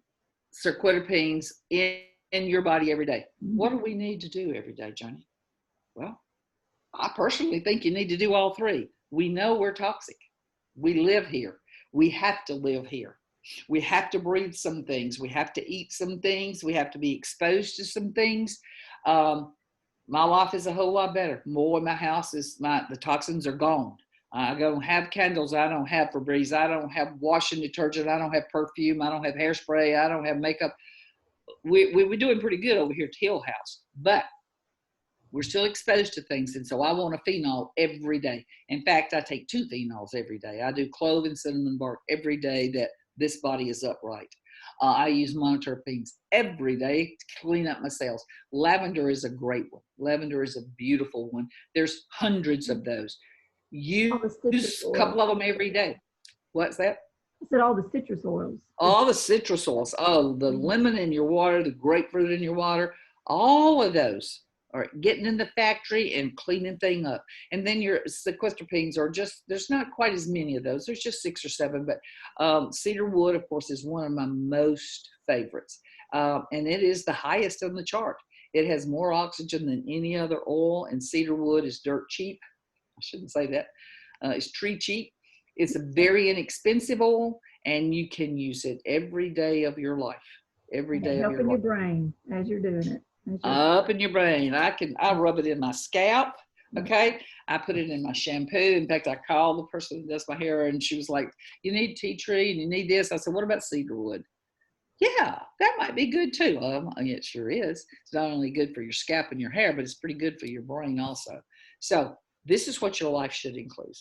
sequesterpenes in your body every day. What do we need to do every day, Janie? Well, I personally think you need to do all 3. We know we're toxic. We live here. We have to live here. We have to breathe some things. We have to eat some things. We have to be exposed to some things. My life is a whole lot better. More in my house is the toxins are gone. I don't have candles. I don't have Febreze. I don't have washing detergent. I don't have perfume. I don't have hairspray. I don't have makeup. We're doing pretty good over here at Hill House, but we're still exposed to things. And so I want a phenol every day. In fact, I take 2 phenols every day. I do clove and cinnamon bark every day that this body is upright. I use monoterpenes every day to clean up my cells. Lavender is a great one. Lavender is a beautiful one. There's hundreds of those. Use a couple of them every day. What's that? I said all the citrus oils. All the citrus oils. Oh, the lemon in your water, the grapefruit in your water, all of those are getting in the factory and cleaning things up. And then your sequesterpenes are just, there's not quite as many of those. There's just 6 or 7, but cedar wood, of course, is one of my most favorites. And it is the highest on the chart. It has more oxygen than any other oil, and cedar wood is dirt cheap. I shouldn't say that. It's tree cheap. It's a very inexpensive oil, and you can use it every day of your life. Every day of your life. Helping your brain as you're doing it. Up in your brain. I rub it in my scalp. Okay. I put it in my shampoo. In fact, I called the person who does my hair, and she was like, you need tea tree and you need this. I said, what about cedar wood? Yeah, that might be good too. It sure is. It's not only good for your scalp and your hair, but it's pretty good for your brain also. So this is what your life should include.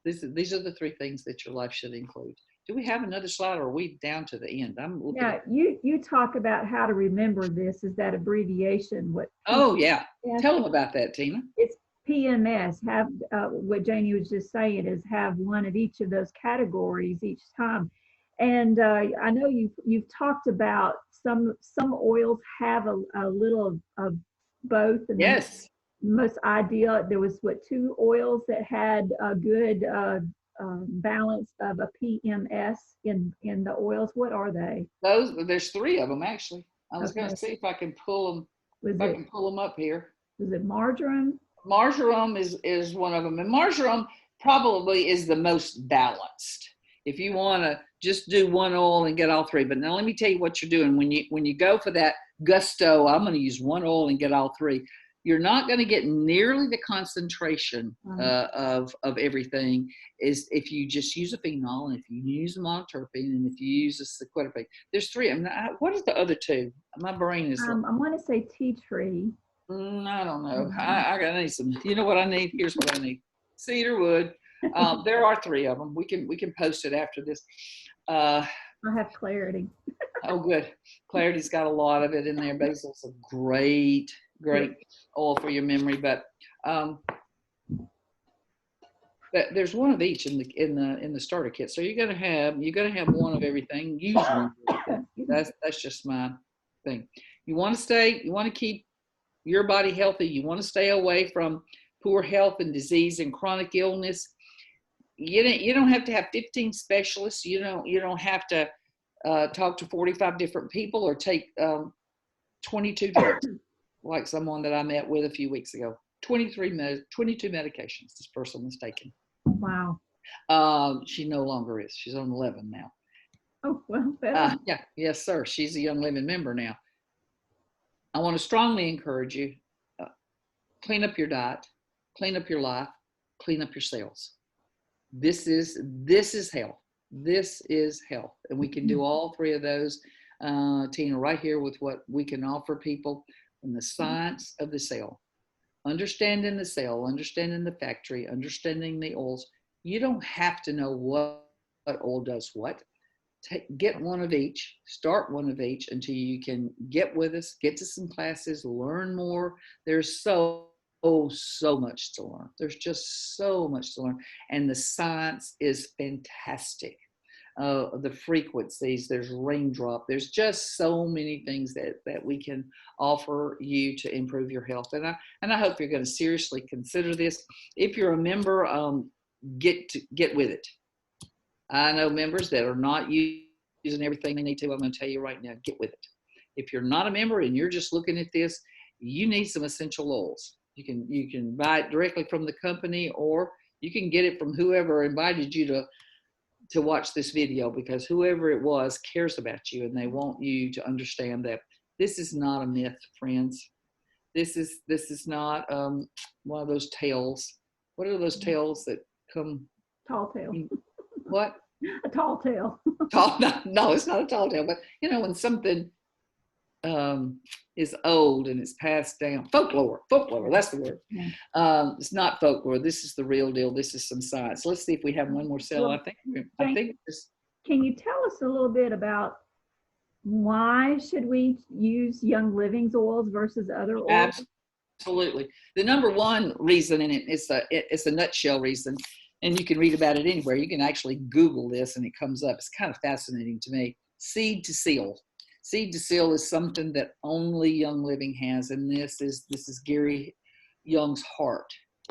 These are the 3 things that your life should include. Do we have another slide, or are we down to the end? Yeah, you talk about how to remember this. Is that abbreviation? Oh, yeah. Tell them about that, Tina. It's PMS. Have what Janie was just saying is have one of each of those categories each time. And I know you've talked about some oils have a little of both. And yes. Most ideal, there was 2 oils that had a good balance of a PMS in the oils? What are they? There's three of them actually. I was going Okay. to see if I can pull them. Was If I it can pull them up here. was it marjoram? Marjoram is one of them, and marjoram probably is the most balanced. If you want to just do one oil and get all three, but now let me tell you what you're doing when you go for that gusto. I'm going to use one oil and get all three. You're not going to get nearly the concentration of everything is if you just use a phenol, and if you use a monoterpene, and if you use a sequiterpene. There's three. I mean, what are the other two? My brain is. I want to say tea tree. I don't know. I need some. You know what I need? Here's what I need: cedar wood. There are three of them. We can post it after this. I have clarity. Oh, good. Clarity's got a lot of it in there. Basil's a great oil for your memory, but there's one of each in the starter kit. So you're gonna have one of everything. Use one. That's just my thing. You want to keep your body healthy. You want to stay away from poor health and disease and chronic illness. You don't have to have 15 specialists. You don't have to talk to 45 different people or take 22 drugs, like someone that I met with a few weeks ago. 22 medications this person was taking. Wow. She no longer is. She's on 11 now. Oh, well, better. Yeah. Yes, sir. She's a Young Living member now. I want to strongly encourage you, clean up your diet, clean up your life, clean up your cells. This is health. This is health. And we can do all three of those, Tina, right here with what we can offer people in the science of the cell. Understanding the cell, understanding the factory, understanding the oils. You don't have to know what oil does what. Get one of each, start one of each until you can get with us, get to some classes, learn more. There's so much to learn. There's just so much to learn. And the science is fantastic. The frequencies, there's raindrop, there's just so many things that we can offer you to improve your health. And I hope you're going to seriously consider this. If you're a member, get with it. I know members that are not using everything they need to. I'm going to tell you right now, get with it. If you're not a member and you're just looking at this, you need some essential oils. You can buy it directly from the company, or you can get it from whoever invited you to watch this video, because whoever it was cares about you and they want you to understand that this is not a myth, friends. This is not one of those tales. What are those tales that come? Tall tale. What? A tall tale. No, it's not a tall tale. But when something is old and it's passed down, folklore. That's the word. Yeah. It's not folklore. This is the real deal. This is some science. Let's see if we have one more cell. Well, I think this. Can you tell us a little bit about why should we use Young Living's oils versus other oils? Absolutely. The number one reason, and it's a nutshell reason, and you can read about it anywhere. You can actually Google this and it comes up. It's kind of fascinating to me. Seed to seal. Seed to seal is something that only Young Living has, and this is Gary Young's heart.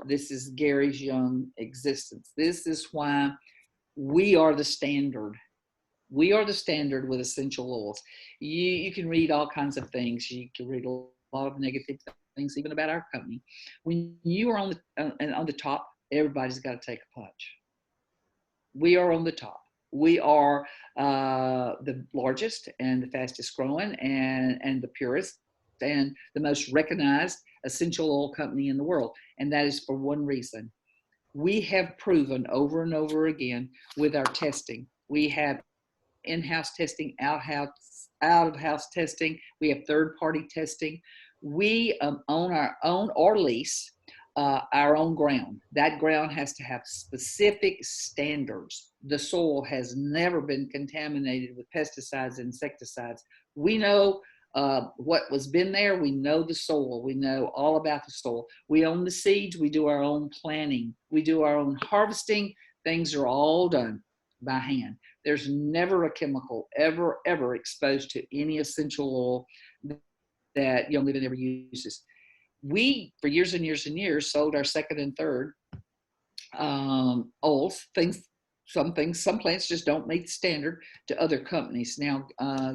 This is Gary's Young existence. This is why we are the standard. We are the standard with essential oils. You can read all kinds of things. You can read a lot of negative things, even about our company. When you are on the top, everybody's got to take a punch. We are on the top. We are the largest and the fastest growing and the purest and the most recognized essential oil company in the world. And that is for one reason. We have proven over and over again with our testing. We have in-house testing, out-of-house testing. We have third-party testing. We own our own or lease our own ground. That ground has to have specific standards. The soil has never been contaminated with pesticides and insecticides. We know what was been there. We know the soil. We know all about the soil. We own the seeds. We do our own planting. We do our own harvesting. Things are all done by hand. There's never a chemical ever exposed to any essential oil that Young Living ever uses. We, for years and years and years, sold our second and third oils, some plants just don't meet the standard to other companies. Now,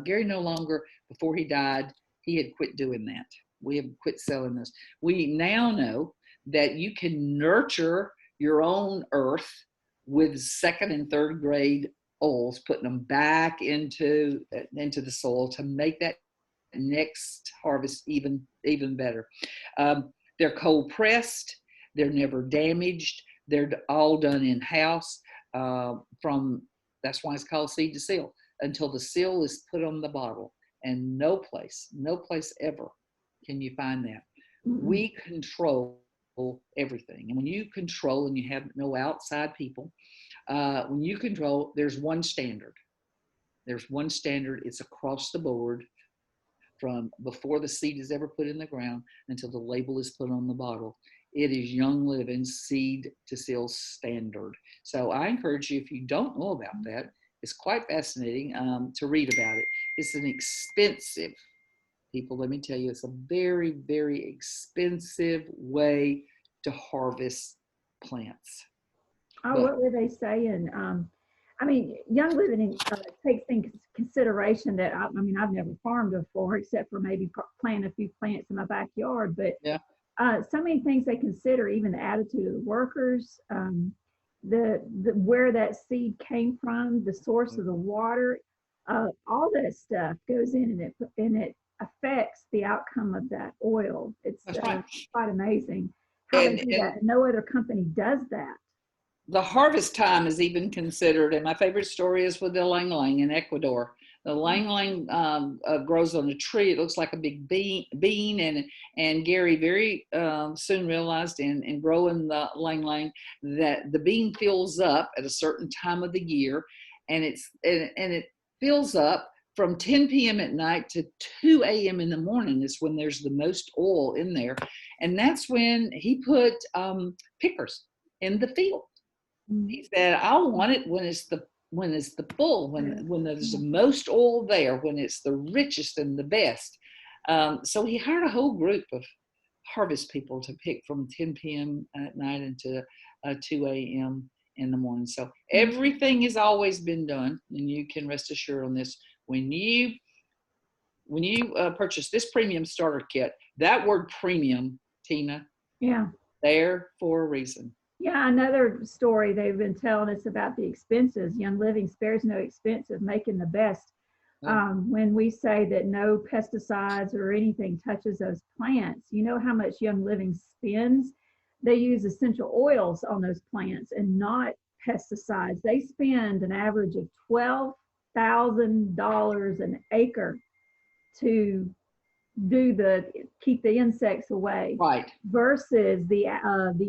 Gary no longer, before he died, he had quit doing that. We have quit selling this. We now know that you can nurture your own earth with second and third grade oils, putting them back into the soil to make that next harvest even better. They're cold pressed. They're never damaged. They're all done in house. From That's why it's called seed to seal, until the seal is put on the bottle, and no place ever can you find that. We control everything, and when you control and you have no outside people, when you control, there's one standard. It's across the board from before the seed is ever put in the ground until the label is put on the bottle. It is Young Living seed to seal standard. So I encourage you, if you don't know about that, it's quite fascinating to read about it. It's an expensive, people, let me tell you, it's a very, very expensive way to harvest plants. Oh, what were they saying? I mean, Young Living takes in consideration that, I mean, I've never farmed before, except for maybe planting a few plants in my backyard, but yeah. So many things they consider, even the attitude of the workers, the where that seed came from, the source of the water, all that stuff goes in, and it affects the outcome of that oil. It's right. quite amazing how they do that. No other company does that. The harvest time is even considered, and my favorite story is with the lang lang in Ecuador. The lang lang grows on a tree. It looks like a big bean, and Gary very soon realized in growing the lang lang that the bean fills up at a certain time of the year, and it fills up from 10 p.m. at night to 2 a.m. in the morning is when there's the most oil in there, and that's when he put pickers in the field. He said, I want it when it's the full, when there's the most oil there, when it's the richest and the best. So he hired a whole group of harvest people to pick from 10 p.m. at night into 2 a.m. in the morning. So everything has always been done, and you can rest assured on this. When you purchase this premium starter kit, that word premium, Tina, there for a reason. Yeah, another story they've been telling us about the expenses. Young Living spares no expense of making the best. When we say that no pesticides or anything touches those plants, you know how much Young Living spends? They use essential oils on those plants and not pesticides. They spend an average of $12,000 an acre to keep the insects away, right? Versus the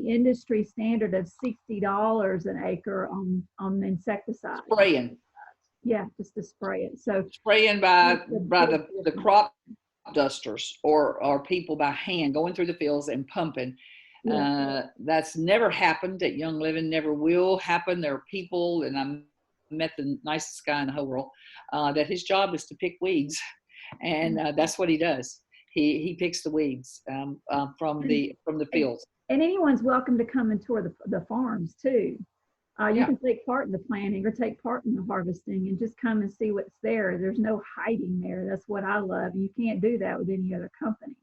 industry standard of $60 an acre on insecticides. Spraying. Yeah, just to spray it. So spraying by the crop dusters or people by hand going through the fields and pumping. That's never happened at Young Living. Never will happen. There are people, and I met the nicest guy in the whole world, that his job is to pick weeds. And that's what he does. He picks the weeds from the fields. And anyone's welcome to come and tour the farms too. You can take part in the planting or take part in the harvesting and just come and see what's there. There's no hiding there. That's what I love. You can't do that with any other company.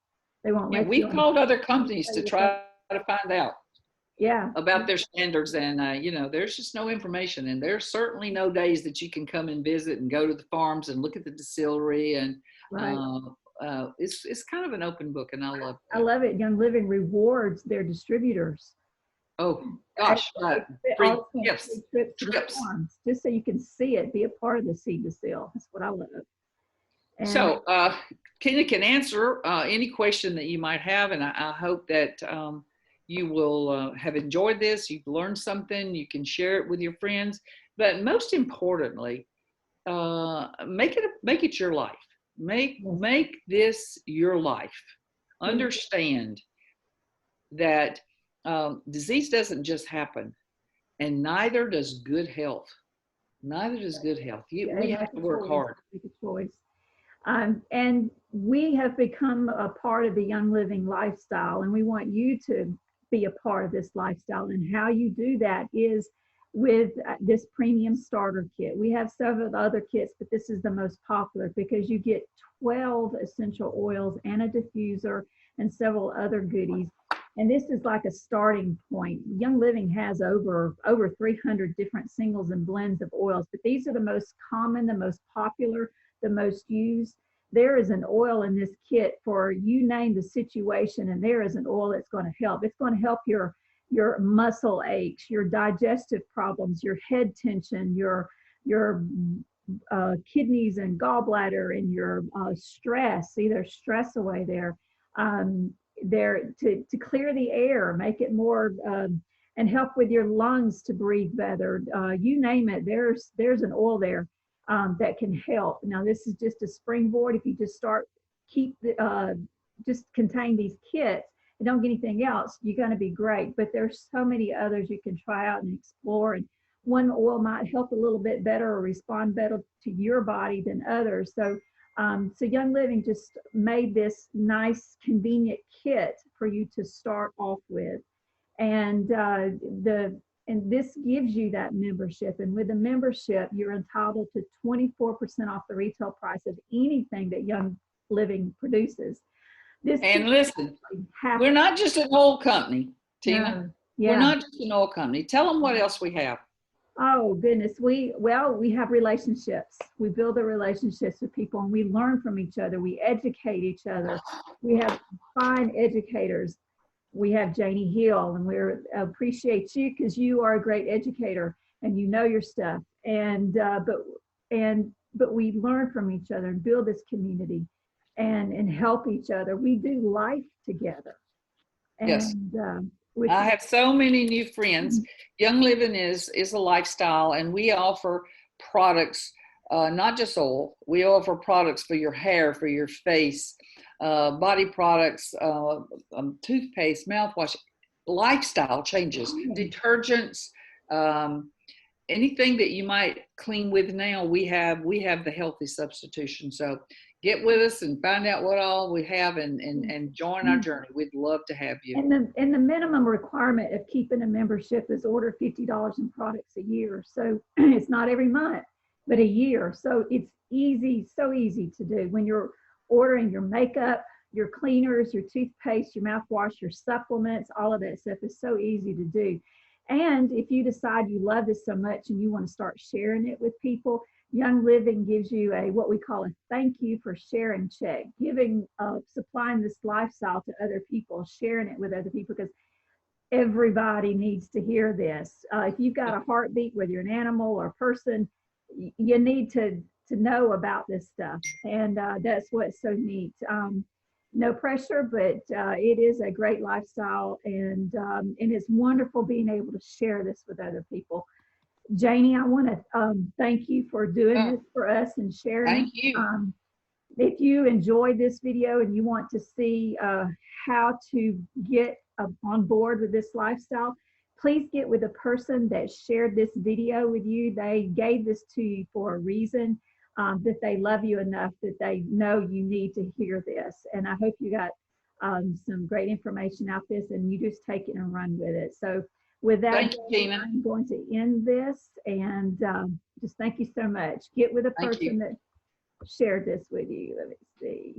They won't let you. We've called other companies to try to find out about their standards, and there's just no information, and there's certainly no days that you can come and visit and go to the farms and look at the distillery, and it's kind of an open book, and I love it. I love it. Young Living rewards their distributors. Oh gosh, free gifts, trips, farms, just so you can see it, be a part of the seed to seal. That's what I love. And so Tina can answer any question that you might have, and I hope that you will have enjoyed this. You've learned something. You can share it with your friends, but most importantly, make it your life. Make this your life. Understand that disease doesn't just happen, and neither does good health. We have to work hard. Make a choice. And we have become a part of the Young Living lifestyle, and we want you to be a part of this lifestyle. And how you do that is with this premium starter kit. We have several other kits, but this is the most popular because you get 12 essential oils and a diffuser and several other goodies. And this is like a starting point. Young Living has over 300 different singles and blends of oils, but these are the most common, the most popular, the most used. There is an oil in this kit for you name the situation, and there is an oil that's going to help. It's going to help your muscle aches, your digestive problems, your head tension, your kidneys and gallbladder, and your stress. See, there's stress away there. There to clear the air, make it more, and help with your lungs to breathe better. You name it, there's an oil there that can help. Now, this is just a springboard. If you just just contain these kits and don't get anything else, you're going to be great. But there's so many others you can try out and explore. And one oil might help a little bit better or respond better to your body than others. So Young Living just made this nice, convenient kit for you to start off with. And this gives you that membership. And with the membership, you're entitled to 24% off the retail price of anything that Young Living produces. And listen, we're not just an oil company, Tina. No, yeah. We're not just an oil company. Tell them what else we have. Oh goodness, we have relationships. We build the relationships with people, and we learn from each other. We educate each other. We have fine educators. We have Janie Hill, and we appreciate you because you are a great educator and you know your stuff. And but we learn from each other and build this community and help each other. We do life together. And, yes. I have so many new friends. Young Living is a lifestyle, and we offer products, not just oil. We offer products for your hair, for your face, body products, toothpaste, mouthwash, lifestyle changes, detergents, anything that you might clean with now. We have the healthy substitution. So get with us and find out what all we have and join our journey. We'd love to have you. And the minimum requirement of keeping a membership is order $50 in products a year. So it's not every month, but a year. So it's easy, so easy to do. When you're ordering your makeup, your cleaners, your toothpaste, your mouthwash, your supplements, all of that stuff is so easy to do. And if you decide you love this so much and you want to start sharing it with people, Young Living gives you what we call a thank you for sharing check, supplying this lifestyle to other people, sharing it with other people, because everybody needs to hear this. If you've got a heartbeat, whether you're an animal or a person, you need to know about this stuff. And that's what's so neat. No pressure, but it is a great lifestyle, and it's wonderful being able to share this with other people. Janie, I want to thank you for doing this for us and sharing. Thank you. If you enjoyed this video and you want to see how to get on board with this lifestyle, please get with the person that shared this video with you. They gave this to you for a reason, that they love you enough that they know you need to hear this. And I hope you got some great information out of this, and you just take it and run with it. So with that, thank you, Tina. I'm going to end this, and just thank you so much. Get with a person that shared this with you. Let me see.